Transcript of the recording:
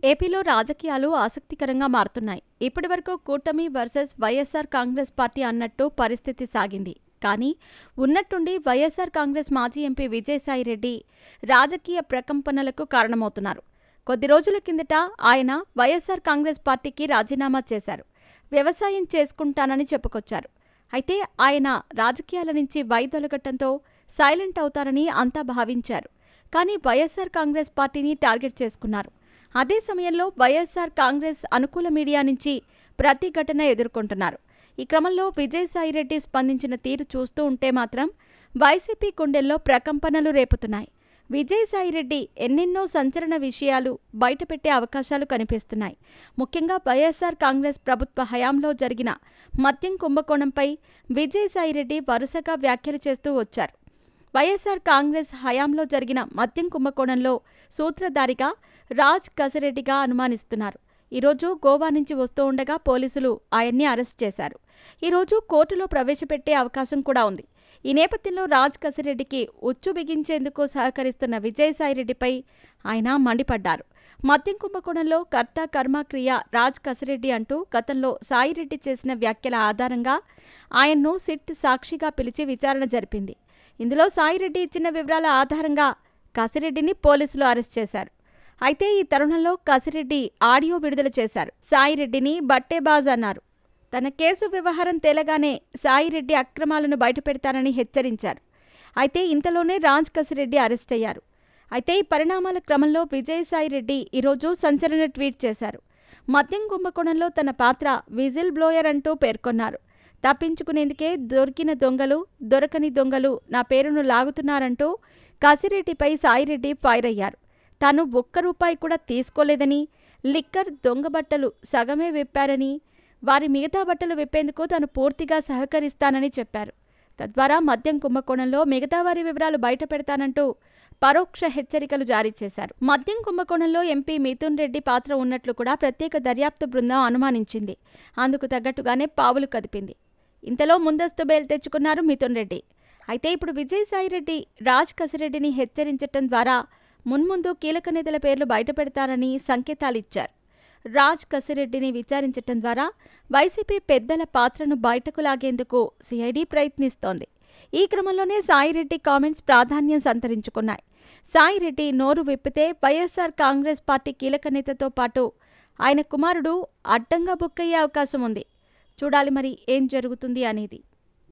ఏపీలో రాజకీయాలు ఆసక్తికరంగా మారుతున్నాయి. ఇప్పటివరకు కూటమి వర్సెస్ వైఎస్సార్ కాంగ్రెస్ పార్టీ అన్నట్టు పరిస్థితి సాగింది. కానీ ఉన్నట్టుండి వైఎస్సార్ కాంగ్రెస్ మాజీ ఎంపీ విజయసాయిరెడ్డి రాజకీయ ప్రకంపనలకు కారణమవుతున్నారు. కొద్ది రోజుల కిందట ఆయన వైఎస్సార్ కాంగ్రెస్ పార్టీకి రాజీనామా చేశారు. వ్యవసాయం చేసుకుంటానని చెప్పుకొచ్చారు. అయితే ఆయన రాజకీయాల నుంచి వైదొలగటంతో సైలెంట్ అవుతారని అంతా భావించారు. కానీ వైఎస్సార్ కాంగ్రెస్ పార్టీని టార్గెట్ చేసుకున్నారు. అదే సమయంలో వైఎస్సార్ కాంగ్రెస్ అనుకూల మీడియా నుంచి ప్రతిఘటన ఎదుర్కొంటున్నారు. ఈ క్రమంలో విజయసాయిరెడ్డి స్పందించిన తీరు చూస్తూ ఉంటే మాత్రం వైసీపీ గుండెల్లో ప్రకంపనలు రేపుతున్నాయి. విజయసాయిరెడ్డి ఎన్నెన్నో సంచలన విషయాలు బయటపెట్టే అవకాశాలు కనిపిస్తున్నాయి. ముఖ్యంగా వైఎస్సార్ కాంగ్రెస్ ప్రభుత్వ హయాంలో జరిగిన మద్యం కుంభకోణంపై విజయసాయిరెడ్డి వరుసగా వ్యాఖ్యలు చేస్తూ వచ్చారు. వైఎస్సార్ కాంగ్రెస్ హయాంలో జరిగిన మద్యం కుంభకోణంలో సూత్రధారిగా రాజ్ కసిరెడ్డిగా అనుమానిస్తున్నారు. ఈరోజు గోవా నుంచి వస్తూ ఉండగా పోలీసులు ఆయన్ని అరెస్ట్ చేశారు. ఈరోజు కోర్టులో ప్రవేశపెట్టే అవకాశం కూడా ఉంది. ఈ నేపథ్యంలో రాజ్ కసిరెడ్డికి ఉచ్చు బిగించేందుకు సహకరిస్తున్న విజయసాయిరెడ్డిపై ఆయన మండిపడ్డారు. మద్యం కుంభకోణంలో కర్త కర్మ క్రియ రాజ్ కసిరెడ్డి అంటూ గతంలో సాయిరెడ్డి చేసిన వ్యాఖ్యల ఆధారంగా ఆయన్ను సిట్ సాక్షిగా పిలిచి విచారణ జరిపింది. ఇందులో సాయిరెడ్డి ఇచ్చిన వివరాల ఆధారంగా కసిరెడ్డిని పోలీసులు అరెస్ట్ చేశారు. అయితే ఈ తరుణంలో కసిరెడ్డి ఆడియో విడుదల చేశారు. సాయిరెడ్డిని బట్టేబాజ్ అన్నారు. తన కేసు వ్యవహారం తేలగానే సాయిరెడ్డి అక్రమాలను బయటపెడతారని హెచ్చరించారు. అయితే ఇంతలోనే రాజ్ కసిరెడ్డి అరెస్ట్ అయ్యారు. అయితే ఈ పరిణామాల క్రమంలో విజయసాయిరెడ్డి ఈరోజు సంచలన ట్వీట్ చేశారు. మద్యం కుంభకోణంలో తన పాత్ర విజిల్ బ్లోయర్ అంటూ పేర్కొన్నారు. తప్పించుకునేందుకే దొరికిన దొంగలు దొరకని దొంగలు నా పేరును లాగుతున్నారంటూ కసిరెడ్డిపై సాయిరెడ్డి ఫైర్ అయ్యారు. తాను ₹1 కూడా తీసుకోలేదని, లిక్కర్ దొంగ బట్టలు సగమే విప్పారని, వారి మిగతా బట్టలు విప్పేందుకు తాను పూర్తిగా సహకరిస్తానని చెప్పారు. తద్వారా మద్యం కుంభకోణంలో మిగతా వారి వివరాలు బయటపెడతానంటూ పరోక్ష హెచ్చరికలు జారీ చేశారు. మద్యం కుంభకోణంలో ఎంపీ మిథున్ రెడ్డి పాత్ర ఉన్నట్లు కూడా ప్రత్యేక దర్యాప్తు బృందం అనుమానించింది. అందుకు తగ్గట్టుగానే పావులు కదిపింది. ఇంతలో ముందస్తు బెయిల్ తెచ్చుకున్నారు మిథున్ రెడ్డి. అయితే ఇప్పుడు విజయసాయిరెడ్డి రాజ్ కసిరెడ్డిని హెచ్చరించటం ద్వారా మున్ముందు కీలక నేతల పేర్లు బయటపెడతారని సంకేతాలిచ్చారు. రాజ్ కసిరెడ్డిని విచారించటం ద్వారా వైసీపీ పెద్దల పాత్రను బయటకు లాగేందుకు సిఐడి ప్రయత్నిస్తోంది. ఈ క్రమంలోనే సాయిరెడ్డి కామెంట్స్ ప్రాధాన్యం సంతరించుకున్నాయి. సాయిరెడ్డి నోరు విప్పితే వైఎస్సార్ కాంగ్రెస్ పార్టీ కీలక నేతతో పాటు ఆయన కుమారుడు అడ్డంగా బుక్కయ్యే అవకాశం ఉంది. చూడాలి మరి ఏం జరుగుతుంది అనేది.